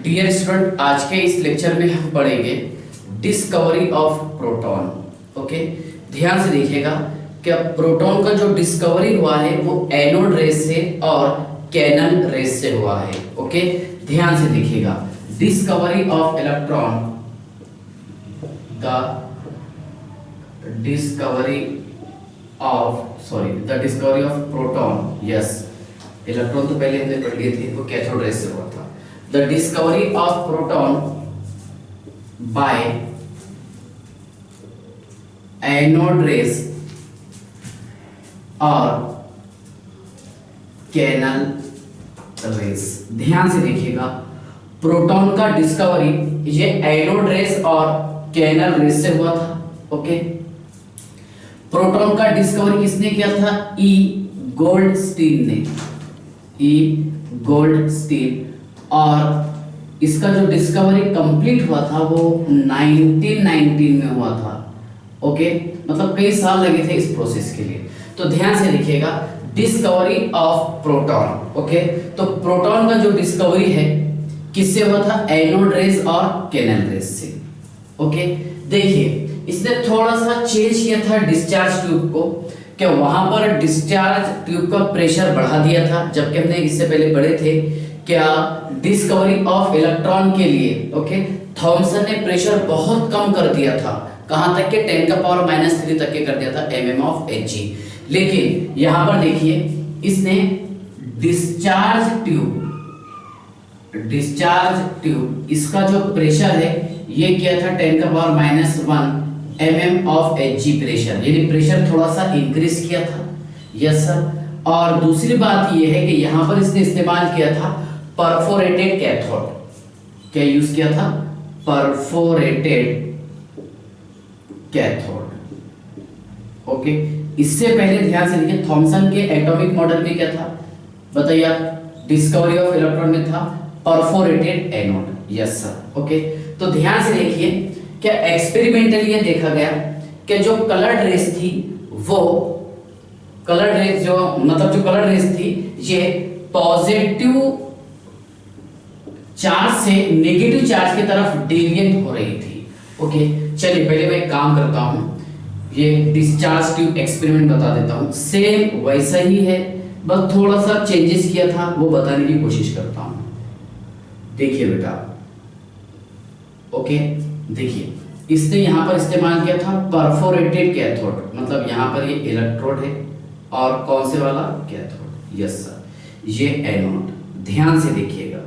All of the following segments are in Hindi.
डियर स्टूडेंट, आज के इस लेक्चर में हम पढ़ेंगे डिस्कवरी ऑफ प्रोटॉन। ओके, ध्यान से देखिएगा कि प्रोटॉन का जो डिस्कवरी हुआ है वो एनोड रेस से और कैनन रेस से हुआ है। ओके, ध्यान से देखिएगा, discovery of electron, the discovery of proton, yes, electron तो पहले हमने पढ़ लिए थे, वो कैथोड रेस से हुआ था। The discovery of proton by anode rays और कैनल रेस। ध्यान से देखिएगा, प्रोटॉन का डिस्कवरी ये एनोड रेस और कैनल रेस से हुआ था। ओके, प्रोटॉन का डिस्कवरी किसने किया था? ई गोल्डस्टीन ने, ई गोल्डस्टीन। और इसका जो डिस्कवरी कंप्लीट हुआ था वो 1919 में हुआ था। ओके, मतलब कई साल लगे थे इस प्रोसेस के लिए। तो ध्यान से देखिएगा, डिस्कवरी ऑफ प्रोटॉन। ओके, तो प्रोटॉन का जो डिस्कवरी है किससे हुआ था? एनोड रेस और कैनल रेस से। ओके, देखिए इसने थोड़ा सा चेंज किया था डिस्चार्ज ट्यूब को, कि वहां पर डिस्चार्ज ट्यूब का प्रेशर बढ़ा दिया था, जबकि हमने इससे पहले पढ़े थे क्या डिस्कवरी ऑफ इलेक्ट्रॉन के लिए। ओके, थॉमसन ने प्रेशर बहुत कम कर दिया था, कहां तक के 10⁻³ तक के कर दिया था, mm of Hg। लेकिन यहां पर देखिए इसने डिस्चार्ज ट्यूब इसका जो प्रेशर है ये किया था 10⁻⁻1 mm of Hg प्रेशर, यानी प्रेशर थोड़ा सा इंक्रीज किया था। Yes sir. और दूसरी बात ये है कि यहां पर इसने इस्तेमाल किया था परफोरेटेड कैथोड। क्या यूज किया था? Perforated cathode. ओके, इससे पहले ध्यान से देखिए, थॉमसन के एटॉमिक मॉडल में क्या था बताइए आप? डिस्कवरी ऑफ इलेक्ट्रॉन में था perforated anode. Yes sir. Okay, तो ध्यान से देखिए, क्या एक्सपेरिमेंटली ये देखा गया कि जो कलर्ड रेस थी वो कलर्ड रेस थी ये पॉजिटिव चार्ज से नेगेटिव चार्ज की तरफ डेविएट हो रही थी। ओके, चलिए पहले मैं एक काम करता हूं, ये डिस्चार्ज ट्यूब एक्सपेरिमेंट बता देता हूं। सेम वैसा ही है, बस थोड़ा सा चेंजेस किया था, वो बताने की कोशिश करता हूं। देखिए बेटा, ओके, देखिए इसने यहां पर इस्तेमाल किया था परफोरेटेड कैथोड, मतलब यहां पर ये इलेक्ट्रोड है और कौन से वाला? कैथोड। यस सर, ये एनोड। ध्यान से देखिएगा,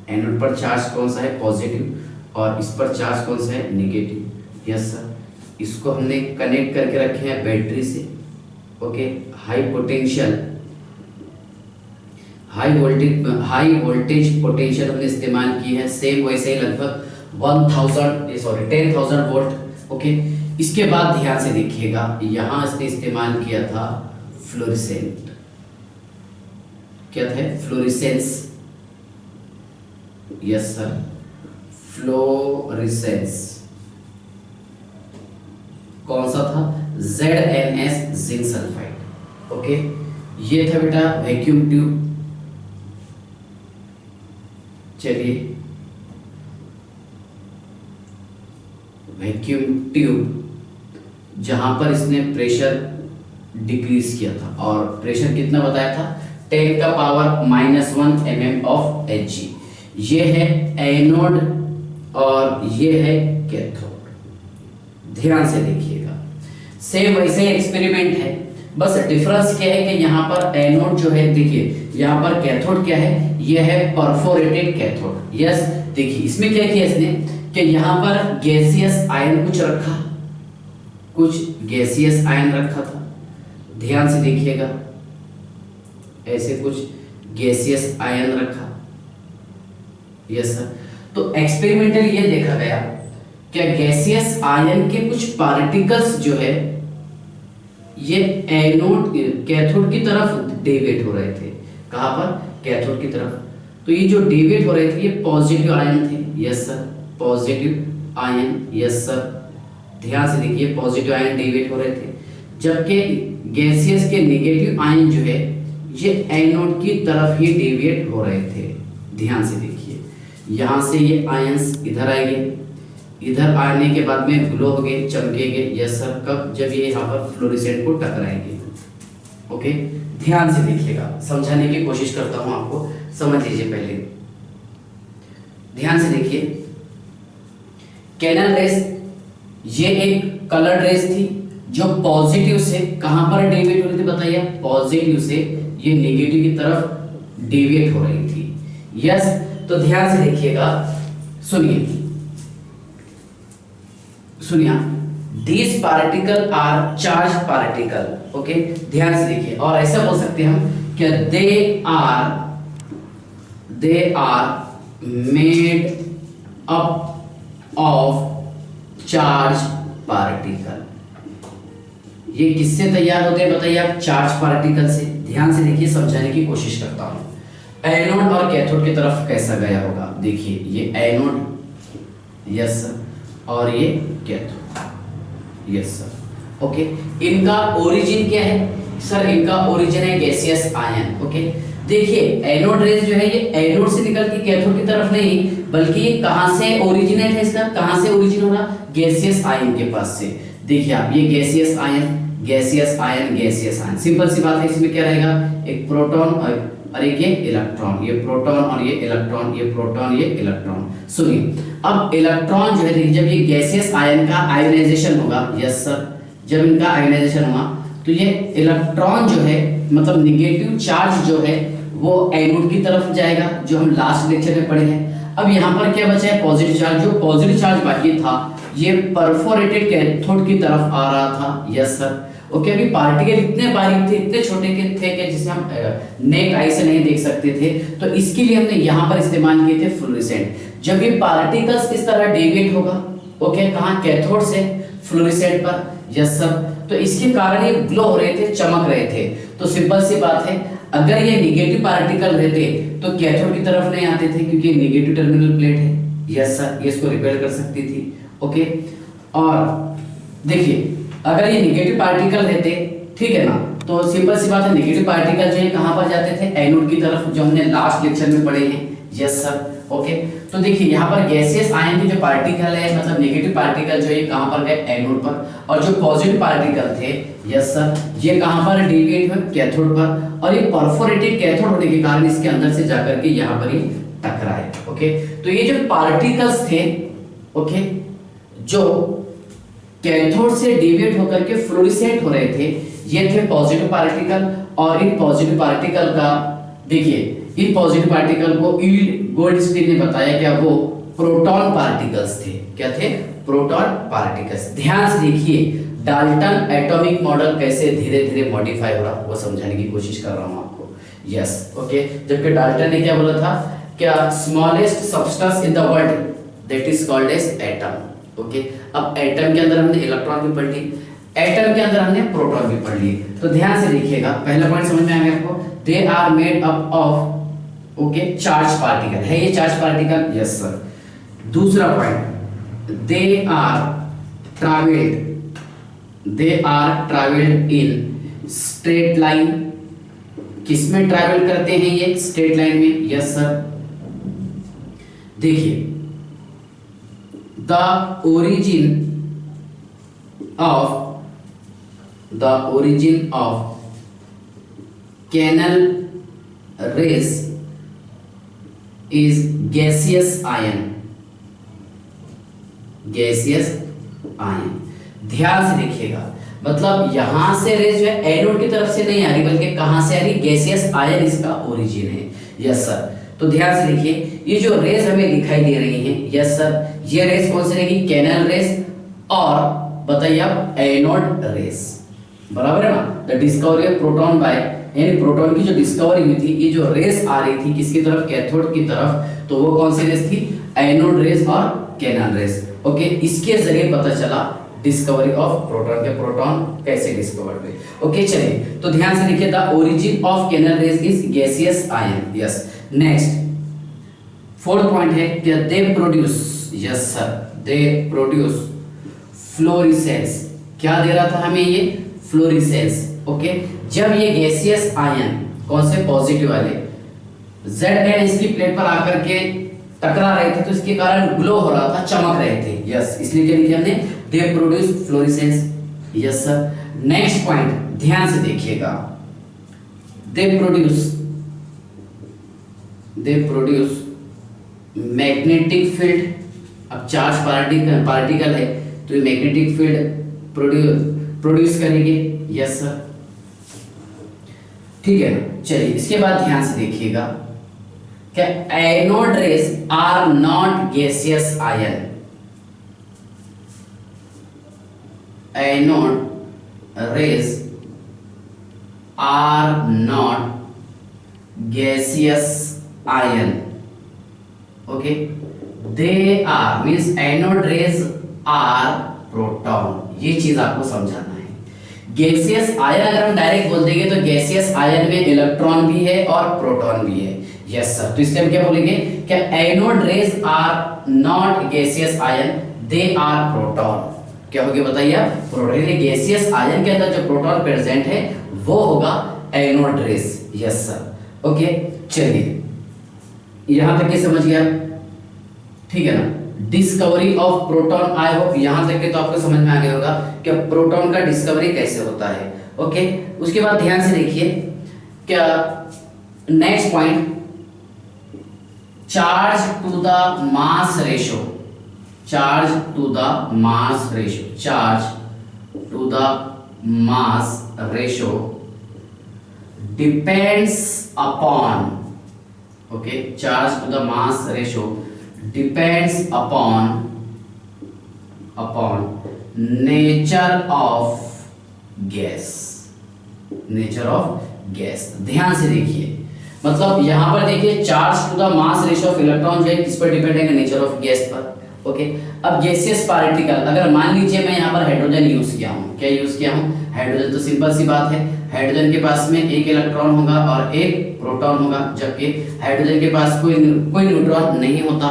एनोड पर चार्ज कौन सा है? पॉजिटिव, और इस पर चार्ज कौन सा है? नेगेटिव। यस सर, इसको हमने कनेक्ट करके रखे हैं बैटरी से। ओके, हाई वोल्टेज पोटेंशियल हमने इस्तेमाल की है, सेम वैसे ही लगभग 10,000 वोल्ट। ओके, इसके बाद ध्यान से देखिएगा, यहां इसने इस्तेमाल किया था फ्लोरेसेंट। क्या था? फ्लोरेसेंस। Yes sir, fluorescence. कौन सा था? ZnS zinc sulphide. ओके, ये था बेटा वैक्यूम ट्यूब। चलिए, वैक्यूम ट्यूब जहां पर इसने प्रेशर डिक्रीज किया था, और प्रेशर कितना बताया था? 10⁻⁻1 mm of Hg। ये है एनोड और ये है कैथोड। ध्यान से देखिएगा, सेम वैसे एक्सपेरिमेंट है, बस डिफरेंस क्या है कि यहाँ पर एनोड जो है, देखिए यहाँ पर कैथोड क्या है? ये है परफोरेटेड कैथोड। यस, देखिए इसमें क्या किया इसने कि यहाँ पर गैसियस आयन कुछ गैसियस आयन रखा था। ध्यान से देखिएगा, ऐसे कुछ गैसियस आयन रखा। Yes sir. तो एक्सपेरिमेंटली ये देखा गया क्या गैसियस आयन के कुछ पार्टिकल्स जो है ये एनोड कैथोड की तरफ डेविएट हो रहे थे। कहां पर? कैथोड की तरफ। तो ये जो डेविएट हो रहे थे ये पॉजिटिव आयन थे। Yes sir, positive ion. Yes sir, ध्यान से देखिए, पॉजिटिव आयन डेविएट हो रहे थे, जबकि गैसियस के नेगेटिव आयन जो है ये एनोड की तरफ ही डेविएट हो रहे थे। ध्यान से देखिए, यहाँ से ये आयंस इधर आएंगे, इधर आने के बाद में ग्लो होंगे, चमकेंगे। यस सर, कब? जब ये यहाँ पर फ्लोरेसेंट को टकराएंगे। ओके, ध्यान से देखिएगा, समझाने की कोशिश करता हूँ आपको, समझ लीजिए। पहले ध्यान से देखिए, कैनल रेस ये एक कलर रेस थी जो पॉजिटिव से कहां पर डेविएट हो रही थी बताइए? पॉजिटिव से ये नेगेटिव की तरफ डेविएट हो रही थी। यस, तो ध्यान से देखिएगा, सुनिए सुनिए, these particle are charge particle. Okay, ध्यान से देखिए, और ऐसा बोल सकते हैं हम कि they are made up of charge particle. ये किससे तैयार होते हैं बताइए आप? चार्ज पार्टिकल से। ध्यान से देखिए, समझाने की कोशिश करता हूं। एनोड और कैथोड की तरफ कैसा गया होगा? देखिए, ये एनोड, यस सर, और ये कैथोड, यस सर। ओके, इनका ओरिजिन क्या है सर? इनका ओरिजिन है गैसियस आयन। ओके, देखिए एनोड रेज जो है ये एनोड से निकलती कैथोड की तरफ नहीं, बल्कि ये कहां से ओरिजिनेट है? इसका कहां से ओरिजिन हो रहा? गैसियस आयन के पास से। देखिए आप, ये gaseous ion, gaseous ion, gaseous ion, simple सी बात है। इसमें क्या रहेगा? एक प्रोटॉन और एक ये इलेक्ट्रॉन, ये प्रोटॉन और ये इलेक्ट्रॉन, ये प्रोटॉन, ये इलेक्ट्रॉन। सुनिए, अब इलेक्ट्रॉन जो है, देखिए जब ये गैसियस आयन का आयोनाइजेशन होगा, यस सर, जब इनका आयोनाइजेशन हुआ तो ये इलेक्ट्रॉन जो है, मतलब निगेटिव चार्ज जो है वो एनोड की तरफ जाएगा, जो हम लास्ट लेक्चर में पढ़े हैं। अब यहाँ पर क्या बचा है? Positive charge. जो पॉजिटिव चार्ज बाकी था ये परफोरेटेड कैथोड की तरफ आ रहा था। Yes sir. ओके, अभी पार्टिकल इतने बारीक थे, इतने छोटे के थे कि जिसे हम नेक आई से नहीं देख सकते थे, तो इसके लिए हमने यहाँ पर इस्तेमाल किए थे फ्लोरेसेंट। जब ये पार्टिकल्स इस तरह डेविएट होगा, ओके, कहाँ? कैथोड से फ्लोरेसेंट पर। यस सर, तो इसके कारण ये ग्लो हो रहे थे, चमक रहे थे। तो सिंपल सी बात है, अगर ये निगेटिव पार्टिकल रहते तो कैथोड की तरफ नहीं आते थे, क्योंकि निगेटिव टर्मिनल प्लेट है। यस सर, ये इसको रिपेल कर सकती थी। ओके, और देखिए अगर ये निगेटिव पार्टिकल रहते, ठीक है ना, तो सिंपल सी बात है, निगेटिव पार्टिकल जो है कहां पर जाते थे? एनोड की तरफ, जो हमने लास्ट लेक्चर में पढ़े हैं। Yes sir. ओके, तो देखिए यहाँ पर गैसियस आयन के जो पार्टिकल है, मतलब नेगेटिव पार्टिकल जो है कहां पर गए? एनोड पर, और जो पॉजिटिव पार्टिकल थे, यस सर, ये कहां पर डेविएट हुए? कैथोड पर, और ये परफोरेटेड कैथोड होने के कारण इसके अंदर से जाकर के यहाँ पर ये टकराए। ओके, तो ये जो पार्टिकल्स थे, ओके, जो कैथोड से डेविएट होकर के फ्लोरेसेंट हो रहे थे, ये थे पॉजिटिव पार्टिकल। और इन पॉजिटिव पार्टिकल का, देखिए इन पॉजिटिव पार्टिकल को गोल्डस्टीन ने बताया क्या? वो प्रोटॉन पार्टिकल्स थे। क्या थे? Proton particles. ध्यान से देखिए, डाल्टन एटॉमिक मॉडल कैसे धीरे धीरे मॉडिफाई हो रहा वो समझाने की कोशिश कर रहा हूं आपको। यस, ओके, जबकि डाल्टन ने क्या बोला था? क्या? Smallest substance in the world that is called as atom. Okay, अब एटम के अंदर हमने इलेक्ट्रॉन भी पढ़ ली, एटम के अंदर हमने प्रोटॉन भी पढ़ लिए। तो ध्यान से देखिएगा, पहला पॉइंट समझ में आ गया आपको? They are made up of, okay, charge particle. है ये चार्ज पार्टिकल? Yes sir. दूसरा point, they are travelled in straight line. किसमें ट्रैवल करते हैं ये? स्ट्रेट लाइन में। Yes sir. देखिए, the origin of canal rays is gaseous ion। ध्यान से देखिएगा, मतलब यहां से रेज जो है एनोड की तरफ से नहीं आ रही, बल्कि कहां से आ रही? गैसियस आयन इसका ओरिजिन है। Yes sir. तो ध्यान से देखिए, ये जो रेज हमें दिखाई दे रही हैं, यस सर, ये रेज कौन सी रहेगी? कैनल रेज, और बताइए आप एनोड रेज, बराबर है ना? The discovery of proton by, यानी प्रोटॉन की जो डिस्कवरी हुई थी, ये जो रेज आ रही थी किसकी तरफ? कैथोड की तरफ, तो वो कौन सी रेज थी? एनोड रेज और कैनल रेज। ओके, इसके जरिए पता चला डिस्कवरी ऑफ प्रोटॉन के प्रोटॉन कैसे डिस्कवर हुए। ओके, चलिए, तो ध्यान से देखिए, the origin of canal rays is gaseous ion. Yes, next fourth point है कि they produce, yes sir, they produce fluorescence. क्या दे रहा था हमें ये? फ्लोरेसेंस। ओके, जब ये गैसियस आयन, कौन से? पॉजिटिव वाले, Z एन इसकी प्लेट पर आकर के टकरा रहे थे तो इसके कारण ग्लो हो रहा था, चमक रहे थे। यस, इसलिए क्या लिखा हमने, दे produce fluorescence. Yes sir. Next point ध्यान से देखिएगा, दे प्रोड्यूस मैग्नेटिक फील्ड। अब चार्ज पार्टिकल है तो ये मैग्नेटिक फील्ड प्रोड्यूस करेंगे। यस सर, ठीक है ना। चलिए इसके बाद ध्यान से देखिएगा, क्या anode rays are not gaseous ion. Anode rays are not gaseous ion. Okay, they are means anode rays are proton. ये चीज आपको समझाना है। गैसियस आयन अगर हम डायरेक्ट बोल देंगे तो गैसियस आयन में इलेक्ट्रॉन भी है और प्रोटॉन भी है। यस सर, तो इसलिए हम क्या बोलेंगे, क्या anode rays are not gaseous ion, they are proton. क्या हो गया बताइए आप, प्रोटॉन। गैसियस आयन के अंदर जो प्रोटॉन प्रेजेंट है वो होगा anode rays. Yes sir, okay. चलिए यहां तक के समझ गया, ठीक है ना। Discovery of proton, I hope यहां तक के तो आपको समझ में आ गया होगा कि प्रोटॉन का डिस्कवरी कैसे होता है। ओके, उसके बाद ध्यान से देखिए, क्या next point, charge to the mass ratio. Charge to the mass ratio, charge to the mass ratio depends upon, okay, charge to the mass ratio depends upon nature of gas. Nature of gas, ध्यान से देखिए, मतलब यहां पर देखिए charge to the mass ratio of electron जो है किस पर डिपेंड है, नेचर ऑफ गैस पर। ओके, अब गैसियस पार्टिकल, अगर मान लीजिए मैं यहाँ पर हाइड्रोजन यूज किया हूँ, क्या यूज किया हूँ, हाइड्रोजन, तो सिंपल सी बात है, हाइड्रोजन के पास में एक इलेक्ट्रॉन होगा और एक प्रोटॉन होगा, जबकि हाइड्रोजन के पास कोई न्यूट्रॉन नहीं होता।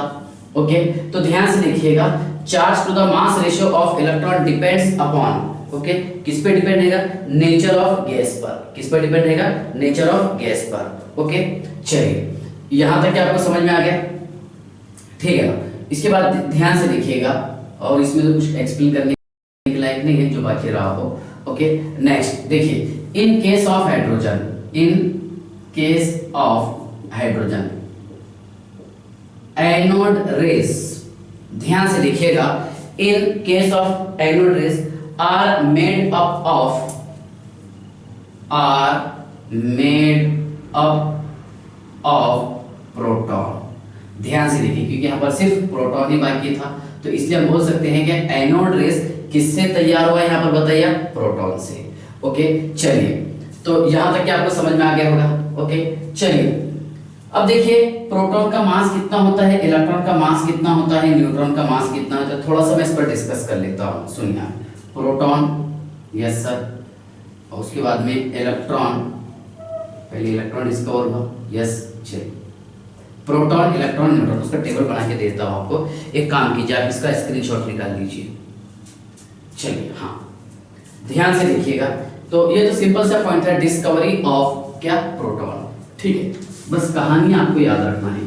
ओके, तो ध्यान से देखिएगा, charge to the mass ratio of electron depends upon, okay, किस पे डिपेंड रहेगा, नेचर ऑफ गैस पर। किस पर डिपेंड रहेगा, नेचर ऑफ गैस पर। ओके, चलिए यहां तक क्या आपको समझ में आ गया, ठीक है ना। इसके बाद ध्यान से देखिएगा, और इसमें तो कुछ एक्सप्लेन करने के लायक नहीं है जो बाकी रहा हो। ओके, नेक्स्ट देखिए, in case of hydrogen, in case of hydrogen anode rays, ध्यान से देखिएगा, in case of anode rays are made up of proton. ध्यान से देखिए, क्योंकि यहाँ पर सिर्फ प्रोटॉन ही बाकी था, तो इसलिए हम बोल सकते हैं कि एनोड रेस किससे तैयार हुआ है, यहाँ पर बताइए, प्रोटॉन से। ओके, चलिए तो यहाँ तक क्या आपको समझ में आ गया होगा। ओके, चलिए अब देखिए, प्रोटॉन का मास कितना होता है, इलेक्ट्रॉन का मास कितना होता है, न्यूट्रॉन का मास कितना होता है, थोड़ा सा मैं इस पर डिस्कस कर लेता हूँ। सुनिए, प्रोटॉन, यस सर, और उसके बाद में इलेक्ट्रॉन, पहले इलेक्ट्रॉन डिस्कवर हुआ। यस, चलिए, प्रोटॉन, इलेक्ट्रॉन, न्यूट्रॉन, उसका टेबल बना के देता हूं आपको। एक काम कीजिए, आप इसका स्क्रीनशॉट निकाल लीजिए। चलिए, हाँ, ध्यान से देखिएगा, तो ये तो सिंपल सा पॉइंट है, डिस्कवरी ऑफ क्या, प्रोटॉन। ठीक है, बस कहानी आपको याद रखना है।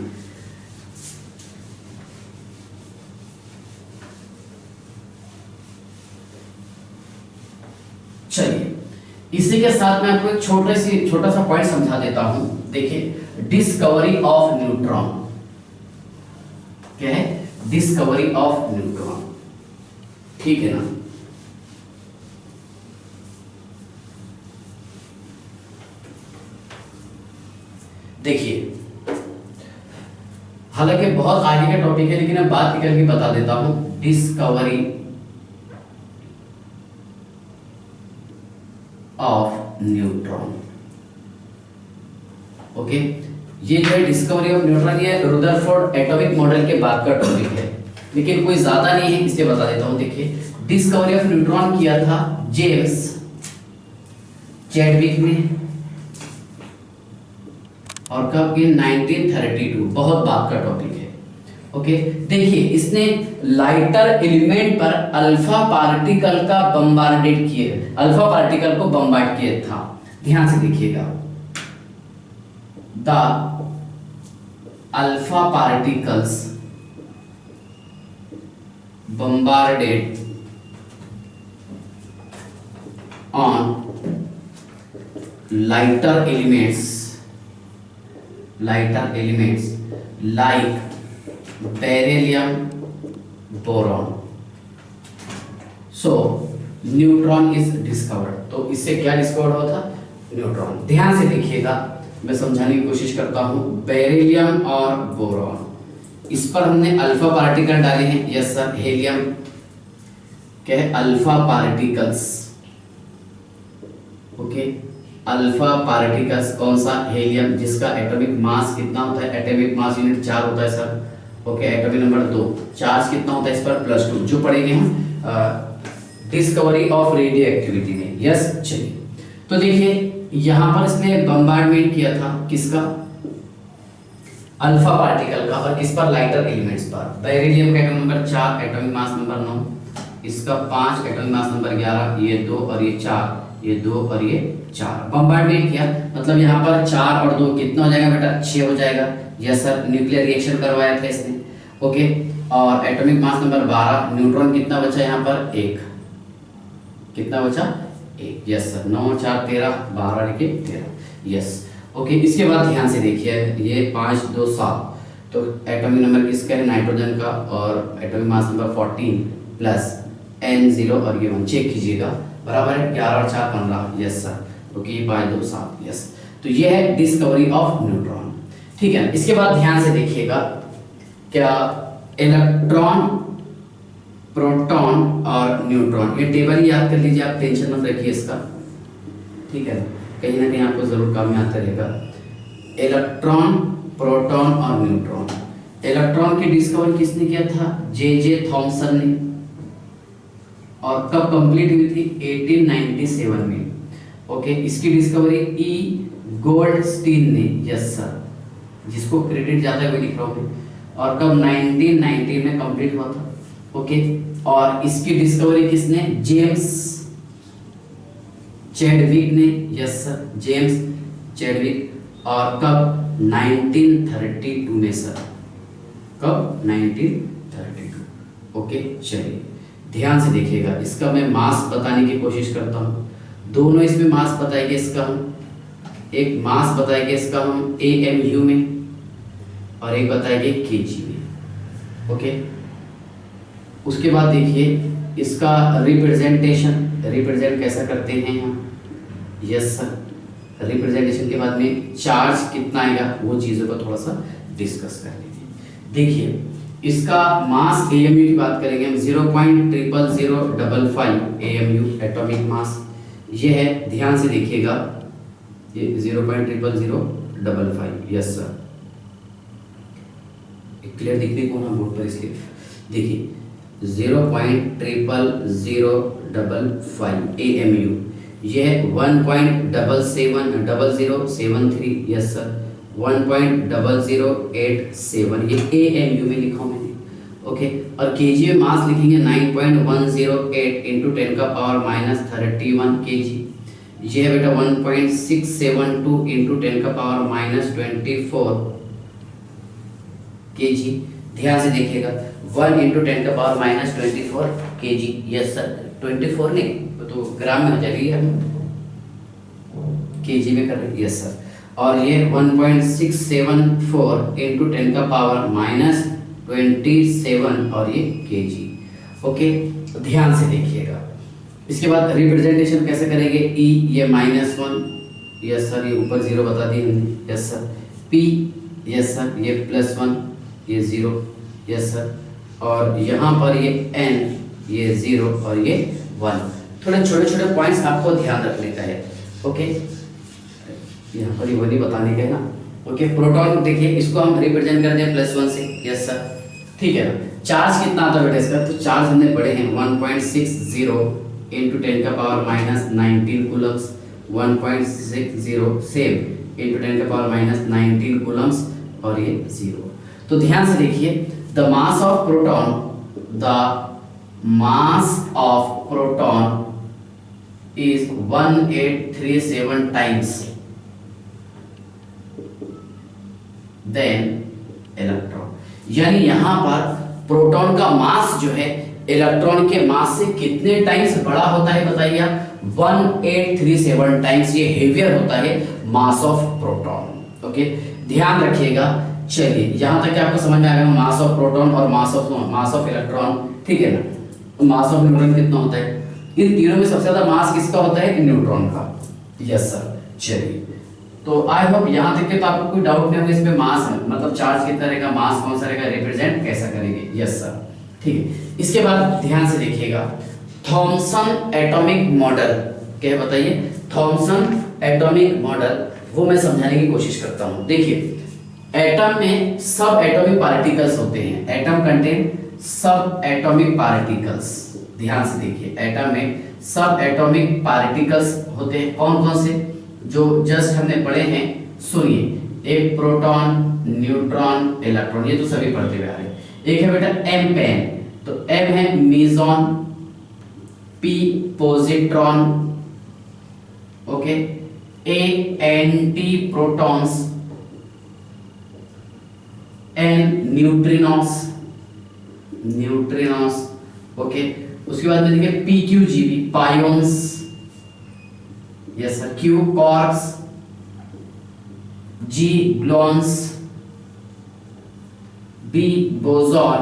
चलिए, इसी के साथ मैं आपको एक छोटा सा पॉइंट समझा देता हूं। देखिए, डिस्कवरी ऑफ न्यूट्रॉन, क्या है, डिस्कवरी ऑफ न्यूट्रॉन, ठीक है ना। देखिए, हालांकि बहुत आगे का टॉपिक है, लेकिन मैं बात निकल के बता देता हूं। डिस्कवरी ऑफ न्यूट्रॉन, ओके, ये जो है डिस्कवरी ऑफ न्यूट्रॉन, ये रुदरफोर्ड एटॉमिक मॉडल के बाद का टॉपिक है, लेकिन कोई ज्यादा नहीं है, इसलिए बता देता हूं। देखिए, डिस्कवरी ऑफ न्यूट्रॉन किया था जेम्स चैडविक ने, और कब, in 1932, बहुत बाद का टॉपिक है। ओके, देखिए, इसने लाइटर एलिमेंट पर अल्फा पार्टिकल का बम्बार्डेड किए, अल्फा पार्टिकल को बम्बार्ड किया था। ध्यान से देखिएगा, the alpha particles bombarded on lighter elements like beryllium, boron, so neutron is discovered. तो इससे क्या डिस्कवर हुआ था? न्यूट्रॉन। ध्यान से देखिएगा, मैं समझाने की कोशिश करता हूं। बेरिलियम और बोरॉन, इस पर हमने अल्फा पार्टिकल डाले हैं। Yes sir. हेलियम क्या है? Alpha particles. Okay, alpha particles कौन सा? हेलियम, जिसका एटॉमिक मास कितना होता है? एटॉमिक मास यूनिट 4 होता है sir. Okay, atomic number 2, charge कितना होता है इस पर? +2, जो पढ़ेंगे हम डिस्कवरी ऑफ रेडियो एक्टिविटी में। यस, चलिए तो देखिए यहां पर इसने बम्बार्डमेंट किया था किसका? अल्फा पार्टिकल का। और किस पर? लाइटर एलिमेंट्स पर। बेरिलियम का atomic number 4, atomic mass number 9, इसका 5, एटॉमिक मास नंबर 11, ये 2 और ये 4, ये 2 और ये 4। बम्बार्डमेंट किया मतलब यहाँ पर 4 और 2 कितना हो जाएगा बेटा? 6 हो जाएगा। Yes sir. न्यूक्लियर रिएक्शन करवाया था इसने। ओके, और एटॉमिक मास नंबर 12, न्यूट्रॉन कितना बचा यहाँ पर? 1। कितना बचा? 1। Yes sir. 9 4 13, 12 लिखे 13। यस। ओके, इसके बाद ध्यान से देखिए, ये 5 2 7, तो एटॉमिक नंबर किसका है? नाइट्रोजन का। और atomic mass number 14 plus N0 और ये 1 चेक कीजिएगा, बराबर है 11 और 4 15। Yes sir. ओके, 5 2 7। यस, तो ये है डिस्कवरी ऑफ न्यूट्रॉन। ठीक है, इसके बाद ध्यान से देखिएगा, क्या इलेक्ट्रॉन, प्रोटॉन और न्यूट्रॉन, ये टेबल ही याद कर लीजिए आप, टेंशन मत रखिए इसका। ठीक है, कहीं ना कहीं आपको जरूर काम में आता रहेगा। इलेक्ट्रॉन, प्रोटॉन और न्यूट्रॉन। इलेक्ट्रॉन की डिस्कवरी किसने किया था? जे थॉमसन ने। और कब कंप्लीट हुई थी? 1897 में। ओके, इसकी डिस्कवरी ई गोल्डस्टीन ने। यस सर, जिसको क्रेडिट जाता है वो लिख रहा हूं। और कब? 1919 में कंप्लीट हुआ था। ओके, और इसकी डिस्कवरी किसने? जेम्स चैडविक ने। Yes sir, James Chadwick. और कब? 1932 में सर। कब? 1932। ओके, चलिए ध्यान से देखिएगा, इसका मैं मास बताने की कोशिश करता हूं। दोनों इसमें मास बताएंगे इसका हम, एक मास बताएंगे इसका हम AMU में और एक बताएंगे kg में। ओके, उसके बाद देखिए इसका रिप्रेजेंट कैसा करते हैं हम। Yes sir. रिप्रेजेंटेशन के बाद में चार्ज कितना आएगा वो चीज़ों को थोड़ा सा डिस्कस कर लेंगे। देखिए इसका मास AMU की बात करेंगे हम, 0.00055 AMU एटॉमिक मास ये है। ध्यान से देखिएगा, ये 0.00055। यस सर, क्लियर दिखने को ना बोर्ड पर, इसलिए देखिए 0.00055 AMU, ये 1.770073। यस सर, 1.0087, ये AMU में लिखा हूं मैंने। ओके, और kg में मास लिखेंगे 9.108 इंटू 10 का पावर -31 kg। ये है बेटा 1.672 इंटू 10 का पावर -24 kg। ध्यान से देखिएगा, 1 इंटू 10 का पावर -24 kg। यस सर, 24 नहीं तो ग्राम में हो जाएगी, हम kg में कर रहे हैं। यस सर, और ये 1.674 इंटू 10 का पावर -27 और ये kg। ओके, ध्यान से देखिएगा। इसके बाद रिप्रेजेंटेशन कैसे करेंगे? E ये -1। यस सर, ये ऊपर 0 बता दिए हमने। Yes sir. P, yes sir, ये +1, ये 0। यस सर, और यहाँ पर ये N, ये 0 और ये 1। थोड़े छोटे छोटे पॉइंट्स आपको ध्यान रखने का है। ओके, यहाँ पर ये वही बताने का है ना। ओके, प्रोटॉन देखिए, इसको हम रिप्रेजेंट करते हैं +1 से। यस सर, ठीक है ना। चार्ज कितना आता है बेटा इसका? तो चार्ज हमने पढ़े हैं 1.60 इंटू 10 का पावर -19 कूलम्स। 1.60 सेम इंटू 10 का पावर -19 कूलम्स और ये 0। तो ध्यान से देखिए, the mass of proton is 1837 times than electron. यानी यहां पर प्रोटॉन का मास जो है इलेक्ट्रॉन के मास से कितने टाइम्स बड़ा होता है बताइए आप? 1837 टाइम्स ये हेवियर होता है मास ऑफ प्रोटॉन। ओके, ध्यान रखिएगा। चलिए यहां तक आपको समझ में आ गया मास ऑफ प्रोटॉन और मास ऑफ इलेक्ट्रॉन, ठीक है ना। मास ऑफ न्यूट्रॉन कितना होता है? इन तीनों में सबसे ज्यादा मास किसका होता है? न्यूट्रॉन का। Yes sir. चलिए, तो आई होप यहाँ तक के तो आपको कोई डाउट नहीं होगा इसमें मास मतलब चार्ज कितना रहेगा, मास कौन सा रहेगा, रिप्रेजेंट कैसा करेंगे। यस सर, ठीक है। इसके बाद ध्यान से देखिएगा, थॉमसन एटॉमिक मॉडल क्या है बताइए? थॉमसन एटॉमिक मॉडल वो मैं समझाने की कोशिश करता हूँ। देखिए, एटम में सब एटॉमिक पार्टिकल्स होते हैं। एटम कंटेन सब एटॉमिक पार्टिकल्स। ध्यान से देखिए, एटम में सब एटॉमिक पार्टिकल्स होते हैं। कौन कौन से? जो जस्ट हमने पढ़े हैं, सुनिए। एक प्रोटॉन, न्यूट्रॉन, इलेक्ट्रॉन, ये तो सभी पढ़ते हुए आ रहे हैं। एक है बेटा एम पेन, तो एम है meson, P positron, okay, A anti protons, N neutrinos, okay. उसके बाद में देखिए P Q G B, pions, yes sir, Q quarks, G gluons, B boson,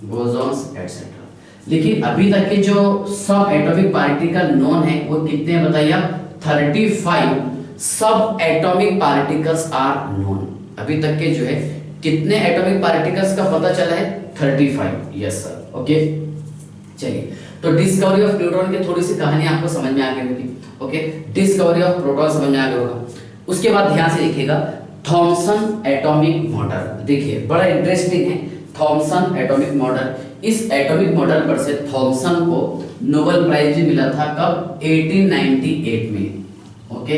bosons etcetera. लेकिन अभी तक के जो सब एटॉमिक पार्टिकल नोन है वो कितने हैं बताइए आप? 35 सब एटॉमिक पार्टिकल्स आर नोन। अभी तक के जो है कितने एटॉमिक पार्टिकल्स का पता चला है? 35। Yes sir, okay. चलिए, तो डिस्कवरी ऑफ न्यूट्रॉन की थोड़ी सी कहानी आपको समझ में आ गई होगी। ओके, डिस्कवरी ऑफ प्रोटॉन समझ में आ गया होगा। उसके बाद ध्यान से देखिएगा, थॉमसन एटॉमिक मॉडल। देखिए बड़ा इंटरेस्टिंग है थॉमसन एटॉमिक मॉडल। इस एटॉमिक मॉडल पर से थॉमसन को नोबेल प्राइज भी मिला था। कब? 1898 में। ओके,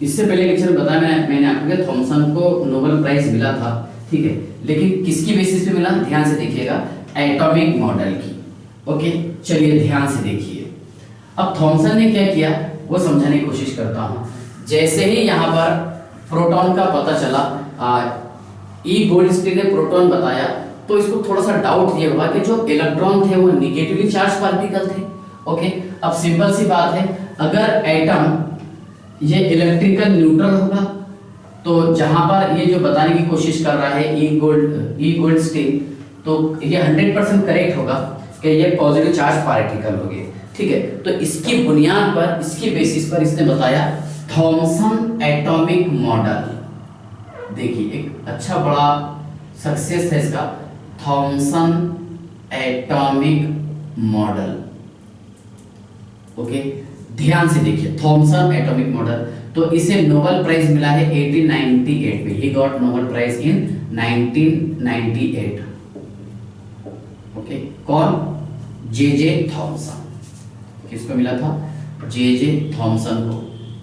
इससे पहले लेक्चर में बताया मैंने आपको थॉमसन को नोबेल प्राइज मिला था, ठीक है। लेकिन किसकी बेसिस पे मिला? ध्यान से देखिएगा, एटॉमिक मॉडल की। ओके, चलिए ध्यान से देखिए। अब थॉमसन ने क्या किया वो समझाने की कोशिश करता हूं। जैसे ही यहाँ पर प्रोटॉन का पता चला, ई गोल्डस्टीन ने प्रोटॉन बताया, तो इसको थोड़ा सा डाउट ये हुआ कि जो इलेक्ट्रॉन थे वो निगेटिवली चार्ज पार्टिकल थे। ओके, अब सिंपल सी बात है, अगर एटम ये इलेक्ट्रिकल न्यूट्रल होगा तो जहां पर ये जो बताने की कोशिश कर रहा है ई गोल्डस्टीन, तो ये 100% करेक्ट होगा कि ये पॉजिटिव चार्ज पार्टिकल हो गए, ठीक है। तो इसकी बुनियाद पर, इसकी बेसिस पर इसने बताया थॉमसन एटॉमिक मॉडल। देखिए एक अच्छा बड़ा सक्सेस है इसका, थॉमसन एटॉमिक मॉडल। ओके, ध्यान से देखिए, थॉमसन एटॉमिक मॉडल। तो इसे नोबेल प्राइज मिला है 1898 में। He got Nobel prize in 1998। Okay, कौन? J Thomson. किसको मिला था? जे थॉमसन को,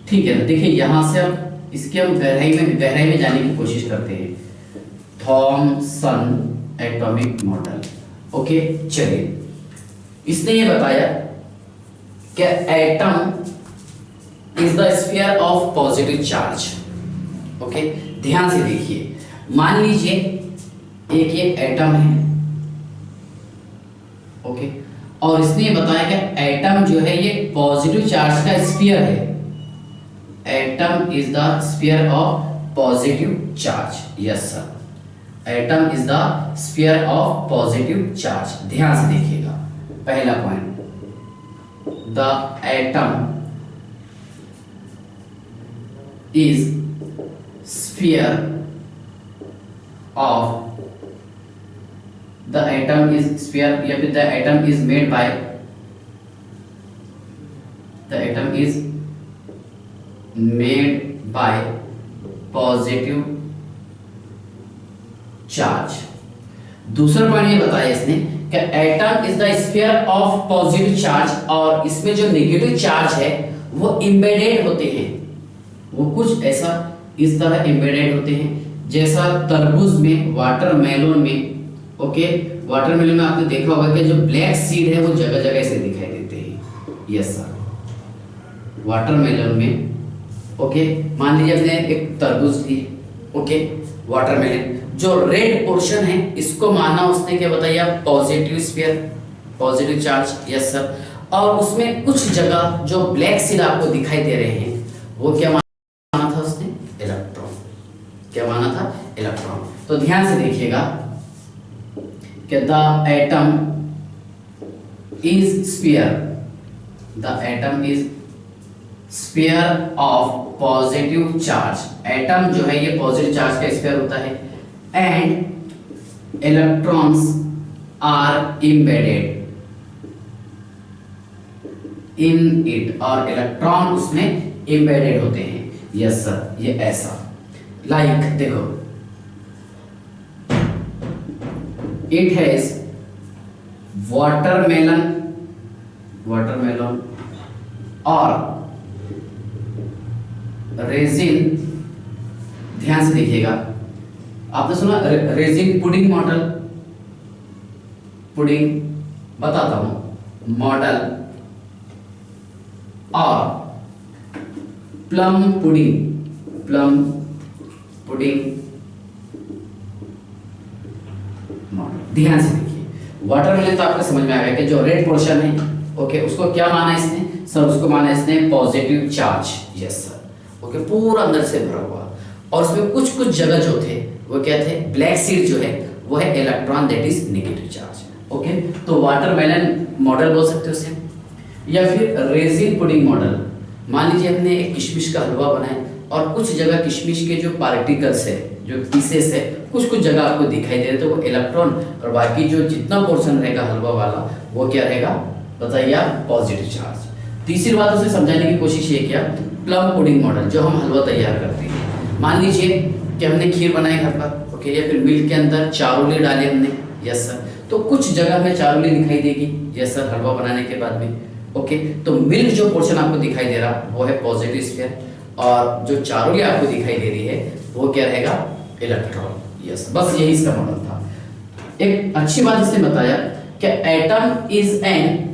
ठीक है ना। देखिए यहां से अब इसके हम गहराई में जाने की कोशिश करते हैं। Thompson atomic model. ओके, चलिए, इसने ये बताया कि atom is the sphere of positive charge. Okay, ध्यान से देखिए, मान लीजिए एक ये एटम है, ओके, और इसने ये बताया कि एटम जो है ये पॉजिटिव चार्ज का स्फीयर है। Atom is the sphere of positive charge. Yes sir, atom is the sphere of positive charge. ध्यान से देखिएगा, पहला point, the atom is sphere of, the atom is sphere, या फिर the atom is made by, the atom is made by positive charge। दूसरा पॉइंट ये बताया इसने कि atom is the sphere of positive charge, और इसमें जो नेगेटिव चार्ज है वो एम्बेडेड होते हैं। वो कुछ ऐसा इस तरह एम्बेडेड होते हैं जैसा तरबूज में, वाटरमेलन में। ओके, वाटरमेलन में आपने देखा होगा कि जो ब्लैक सीड है वो जगह जगह से दिखाई देते हैं। यस सर, वाटरमेलन में। ओके, मान लीजिए आपने एक तरबूज ली, ओके, वाटरमेलन, जो रेड पोर्शन है इसको माना उसने क्या बताया, positive sphere, positive charge, yes sir. और उसमें कुछ जगह जो ब्लैक सीड आपको दिखाई दे रहे हैं वो क्या माना था उसने, इलेक्ट्रॉन। क्या माना था, इलेक्ट्रॉन। तो ध्यान से देखिएगा कि the atom is sphere, the atom is sphere of positive charge. Atom जो है ये पॉजिटिव चार्ज का स्फीयर होता है, and electrons are embedded in it, और इलेक्ट्रॉन उसमें एम्बेडेड होते हैं, यस सर। ये ऐसा लाइक देखो, इट हैज वाटरमेलन, वाटरमेलन और रेजिन। ध्यान से देखिएगा, आपने सुना रेजिन पुडिंग मॉडल, पुडिंग बताता हूं मॉडल, और plum pudding, plum pudding model. ध्यान से देखिए, वाटरमेलन तो आपको समझ में आ गया कि जो रेड पोर्शन है, ओके, उसको क्या माना इसने सर, उसको माना इसने positive charge, yes sir. Okay, पूरा अंदर से भरा हुआ, और उसमें कुछ कुछ जगह जो थे वो क्या थे, ब्लैक सीड जो है वो है electron, that is negative charge. Okay, तो वाटरमेलन मॉडल बोल सकते हो उसे, या फिर रेजिन पुडिंग मॉडल। मान लीजिए हमने एक किशमिश का हलवा बनाया और कुछ जगह किशमिश के जो पार्टिकल्स है, जो पीसेस है, कुछ कुछ जगह आपको दिखाई दे रहे, तो वो इलेक्ट्रॉन, और बाकी जो जितना पोर्शन रहेगा हलवा वाला वो क्या रहेगा बताइए आप, पॉजिटिव चार्ज। तीसरी बात उसे समझाने की कोशिश ये किया, प्लम पुडिंग मॉडल, जो हम हलवा तैयार करते हैं। मान लीजिए कि हमने खीर बनाई घर पर, ओके, या फिर मिल्क के अंदर चारोली डाले हमने, यस सर, तो कुछ जगह में चारोली दिखाई देगी, यस सर, हलवा बनाने के बाद में। ओके, तो मिल्क जो पोर्शन आपको दिखाई दे रहा वो है पॉजिटिव स्फीयर, और जो चारोली आपको दिखाई दे रही है वो क्या रहेगा, इलेक्ट्रॉन, यस। बस यही इसका मॉडल था। एक अच्छी बात इसने बताया कि atom is an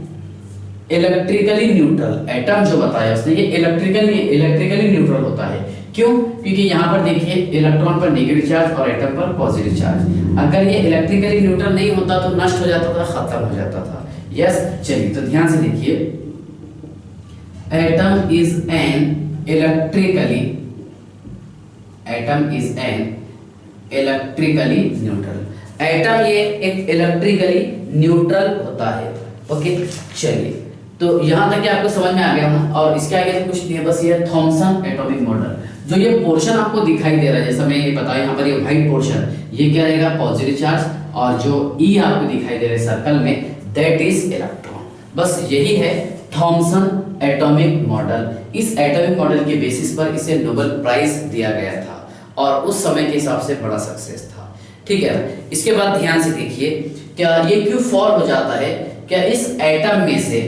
electrically neutral. Atom जो बताया उसने ये इलेक्ट्रिकली न्यूट्रल होता है। क्यों? क्योंकि यहाँ पर देखिए इलेक्ट्रॉन पर नेगेटिव चार्ज और एटम पर पॉजिटिव चार्ज। अगर ये इलेक्ट्रिकली न्यूट्रल नहीं होता तो नष्ट हो जाता था, खत्म हो जाता था। यस, चलिए तो ध्यान से देखिए, atom is an electrically, atom is an electrically neutral. Atom ये एक इलेक्ट्रिकली न्यूट्रल होता है। ओके, चलिए तो यहां तक आपको समझ में आ गया ना। और इसके आगे तो कुछ नहीं है, बस ये थॉमसन एटॉमिक मॉडल। जो ये पोर्शन आपको दिखाई दे रहा है, जैसा मैं ये बताया यहाँ पर ये व्हाइट पोर्शन, ये क्या रहेगा, पॉजिटिव चार्ज, और जो ई आपको दिखाई दे रहा है सर्कल में, दैट इज इलेक्ट्रॉन। बस यही है थॉमसन एटॉमिक मॉडल। इस एटॉमिक मॉडल के बेसिस पर इसे नोबेल प्राइज दिया गया था, और उस समय के हिसाब से बड़ा सक्सेस था। ठीक है, इसके बाद ध्यान से देखिए, क्या ये क्यों फॉल हो जाता है, क्या इस एटम में से,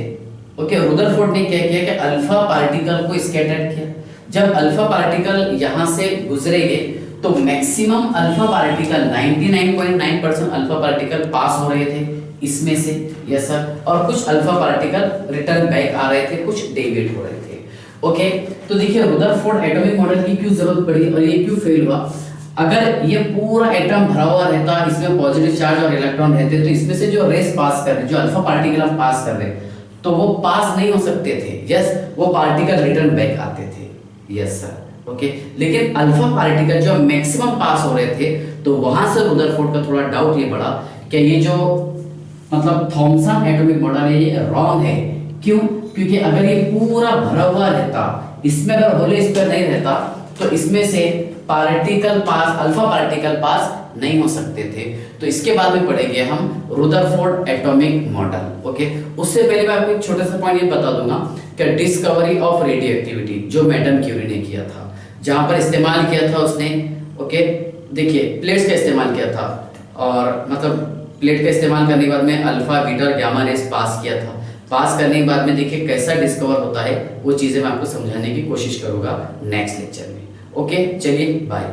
ओके, रुदरफोर्ड ने क्या किया कि अल्फा पार्टिकल को स्कैटर्ड किया। जब अल्फा पार्टिकल यहां से गुजरेंगे तो maximum alpha particle 99.9% alpha particle pass हो रहे थे इसमें से, यस सर, और कुछ अल्फा पार्टिकल रिटर्न बैक आ रहे थे, कुछ डेविएट हो रहे थे। ओके, तो देखिए रुदरफोर्ड एटॉमिक मॉडल की क्यों जरूरत पड़ी और ये क्यों फेल हुआ। अगर ये पूरा एटम भरा हुआ रहता, इसमें पॉजिटिव चार्ज और इलेक्ट्रॉन रहते, तो इसमें से जो रेस पास कर रहे, जो अल्फा पार्टिकल हम पास कर रहे, तो वो पास नहीं हो सकते थे। यस, वो पार्टिकल रिटर्न बैक आते थे, यस सर। ओके, लेकिन अल्फा पार्टिकल जो मैक्सिमम पास हो रहे थे, तो वहां से रुदरफोर्ड का थोड़ा डाउट ये बढ़ा कि ये जो मतलब थॉमसन एटॉमिक मॉडल है ये रॉन्ग है। क्यों? क्योंकि अगर ये पूरा भरा हुआ रहता, इसमें अगर होलो स्फीयर नहीं रहता, तो इसमें से particle pass, alpha particle pass नहीं हो सकते थे। तो इसके बाद में पढ़ेंगे हम रुदरफोर्ड एटॉमिक मॉडल। ओके, उससे पहले मैं आपको एक छोटा सा पॉइंट ये बता दूंगा कि डिस्कवरी ऑफ रेडियो एक्टिविटी जो मैडम क्यूरी ने किया था, जहां पर इस्तेमाल किया था उसने, ओके, देखिए प्लेट्स का इस्तेमाल किया था, और मतलब प्लेट का इस्तेमाल करने के बाद में अल्फा बीटा और गामा रेस पास किया था। पास करने के बाद में देखिए कैसा डिस्कवर होता है, वो चीजें मैं आपको समझाने की कोशिश करूंगा नेक्स्ट लेक्चर में। ओके, चलिए बाय।